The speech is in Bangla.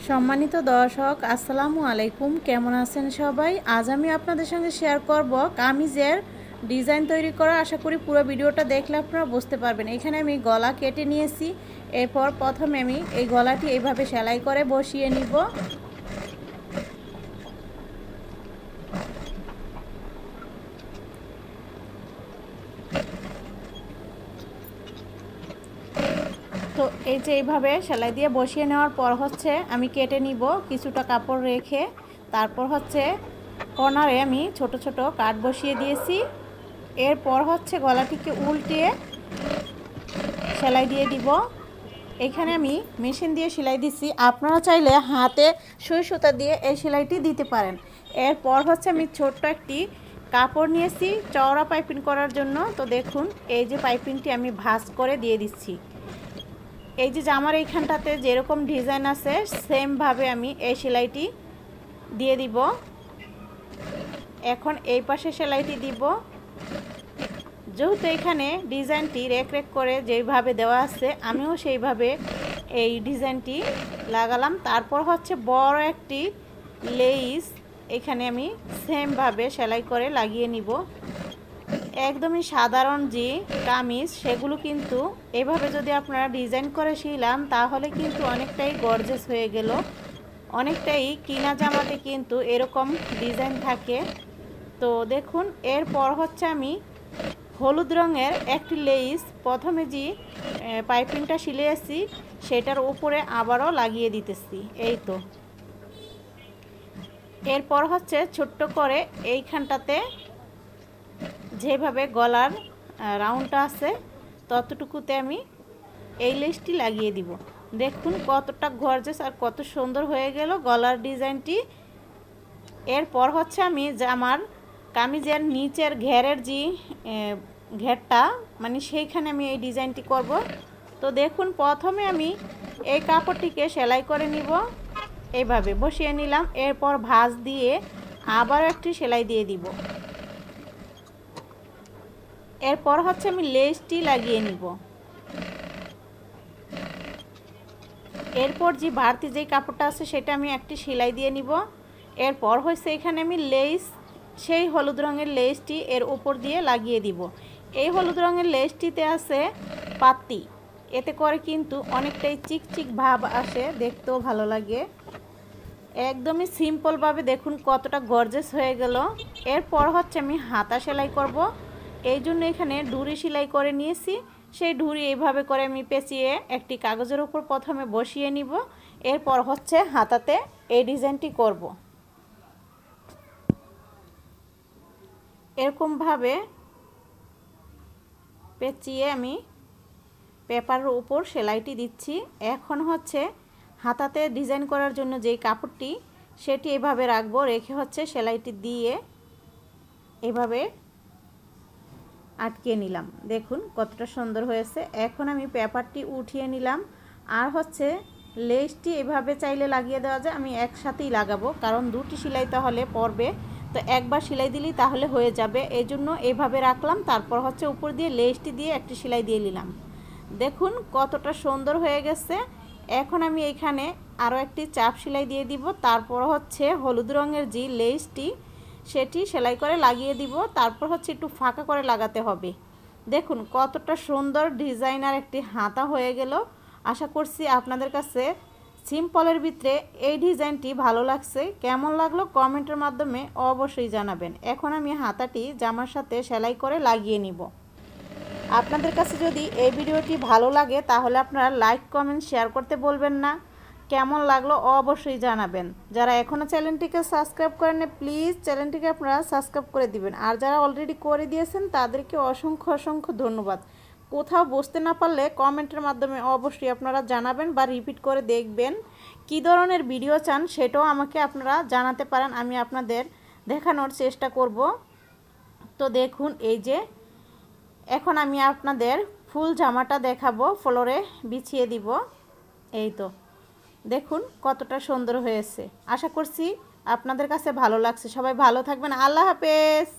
সম্মানিত দর্শক আসসালামু আলাইকুম, কেমন আছেন সবাই। আজ আমি আপনাদের সঙ্গে শেয়ার করব কামিজের ডিজাইন তৈরি করা। আশা করি পুরো ভিডিওটা দেখলে আপনারা বুঝতে পারবেন। এখানে আমি গলা কেটে নিয়েছি। এরপর প্রথমে আমি এই গলাটি এইভাবে সেলাই করে বসিয়ে নিব। তো এই যে এইভাবে সেলাই দিয়ে বসিয়ে নেওয়ার পর হচ্ছে আমি কেটে নিব কিছুটা কাপড় রেখে। তারপর হচ্ছে কর্নারে আমি ছোট ছোট কাট বসিয়ে দিয়েছি। এরপর হচ্ছে গলাটিকে উল্টিয়ে সেলাই দিয়ে দিব। এখানে আমি মেশিন দিয়ে সেলাই দিচ্ছি, আপনারা চাইলে হাতে সুই সুতা দিয়ে এই সেলাইটি দিতে পারেন। এরপর হচ্ছে আমি ছোট্ট একটি কাপড় নিয়েছি চওড়া পাইপিং করার জন্য। তো দেখুন এই যে পাইপিংটি আমি ভাঁজ করে দিয়ে দিচ্ছি। এই যে জামার এইখানটাতে যেরকম ডিজাইন আছে সেমভাবে আমি এই সেলাইটি দিয়ে দিব। এখন এই পাশে সেলাইটি দিব। যেহেতু এখানে ডিজাইনটি রেক রেক করে যেইভাবে দেওয়া আছে আমিও সেইভাবে এই ডিজাইনটি লাগালাম। তারপর হচ্ছে বড় একটি লেস এখানে আমি সেমভাবে সেলাই করে লাগিয়ে নিব। একদমই সাধারণ যে কামিজ সেগুলো কিন্তু এভাবে যদি আপনারা ডিজাইন করে শিলাম তাহলে কিন্তু অনেকটাই গর্জিয়াস হয়ে গেল। অনেকটাই কিনা জামাতে কিন্তু এরকম ডিজাইন থাকে। তো দেখুন এরপর হচ্ছে আমি হলুদ রঙের একটি লেস প্রথমে যে পাইপিংটা সিলিয়েছি সেটার উপরে আবারও লাগিয়ে দিতেছি। এই তো এরপর হচ্ছে ছোট্ট করে এইখানটাতে যেভাবে গলার রাউন্ডটা আছে ততটুকুতে আমি এই লেসটি লাগিয়ে দিব। দেখুন কতটা গর্জিয়াস আর কত সুন্দর হয়ে গেল গলার ডিজাইনটি। এরপর হচ্ছে আমি জামার কামিজের নিচের ঘেরের যে ঘেরটা মানে সেইখানে আমি এই ডিজাইনটি করব। তো দেখুন প্রথমে আমি এই কাপড়টিকে সেলাই করে নিব, এইভাবে বসিয়ে নিলাম। এরপর ভাঁজ দিয়ে আবারও একটি সেলাই দিয়ে দিব। এরপর হচ্ছে আমি লেসটি লাগিয়ে নিব। এরপর যে বাড়তি যেই কাপড়টা আছে সেটা আমি একটি সেলাই দিয়ে নিব। এরপর হচ্ছে এখানে আমি লেস সেই হলুদ রঙের লেসটি এর উপর দিয়ে লাগিয়ে দিব। এই হলুদ রঙের লেসটিতে আছে পাতি, এতে করে কিন্তু অনেকটাই চিকচিক ভাব আসে, দেখতেও ভালো লাগে। একদমই সিম্পলভাবে দেখুন কতটা গর্জিয়াস হয়ে গেল। এরপর হচ্ছে আমি হাতা সেলাই করব। এই জন্য এখানে ডুরি সেলাই করে নিয়েছি। সেই ডুরি এইভাবে করে আমি পেঁচিয়ে একটি কাগজের উপর প্রথমে বসিয়ে নিব। এরপর হচ্ছে হাতাতে এই ডিজাইনটি করব। এরকমভাবে পেঁচিয়ে আমি পেপারের উপর সেলাইটি দিচ্ছি। এখন হচ্ছে হাতাতে ডিজাইন করার জন্য যেই কাপড়টি সেটি এভাবে রাখবো, রেখে হচ্ছে সেলাইটি দিয়ে এভাবে আটকে নিলাম। দেখুন কতটা সুন্দর হয়েছে। এখন আমি পেপারটি উঠিয়ে নিলাম। আর হচ্ছে লেসটি এভাবে চাইলে লাগিয়ে দেওয়া যায়, আমি একসাথেই লাগাবো কারণ দুটি সেলাই তাহলে পড়বে। তো একবার সেলাই দিলেই তাহলে হয়ে যাবে, এই জন্য এইভাবে রাখলাম। তারপর হচ্ছে উপর দিয়ে লেসটি দিয়ে একটি সেলাই দিয়ে নিলাম। দেখুন কতটা সুন্দর হয়ে গেছে। এখন আমি এখানে আরও একটি চাপ সেলাই দিয়ে দিব। তারপর হচ্ছে হলুদ রঙের যে লেসটি সেটি সেলাই করে লাগিয়ে দিব। তারপর হচ্ছে একটু ফাঁকা করে লাগাতে হবে। দেখুন কতটা সুন্দর ডিজাইনার একটি হাতা হয়ে গেল। আশা করছি আপনাদের কাছে সিম্পলের ভিতরে এই ডিজাইনটি ভালো লাগছে। কেমন লাগলো কমেন্টের মাধ্যমে অবশ্যই জানাবেন। এখন আমি হাতাটি জামার সাথে সেলাই করে লাগিয়ে নিব। আপনাদের কাছে যদি এই ভিডিওটি ভালো লাগে তাহলে আপনারা লাইক কমেন্ট শেয়ার করতে বলবেন না। কেমন লাগলো অবশ্যই জানাবেন। যারা এখনও চ্যানেলটিকে সাবস্ক্রাইব করেন প্লিজ চ্যানেলটিকে আপনারা সাবস্ক্রাইব করে দিবেন। আর যারা অলরেডি করে দিয়েছেন তাদেরকে অসংখ্য অসংখ্য ধন্যবাদ। কোথাও বুঝতে না পারলে কমেন্টের মাধ্যমে অবশ্যই আপনারা জানাবেন বা রিপিট করে দেখবেন। কী ধরনের ভিডিও চান সেটাও আমাকে আপনারা জানাতে পারেন, আমি আপনাদের দেখানোর চেষ্টা করব। তো দেখুন এই যে এখন আমি আপনাদের ফুল জামাটা দেখাবো, ফ্লোরে বিছিয়ে দিব। এই তো দেখুন কতটা সুন্দর হয়েছে। আশা করছি আপনাদের কাছে ভালো লাগছে। সবাই ভালো থাকবেন। আল্লাহ হাফেজ।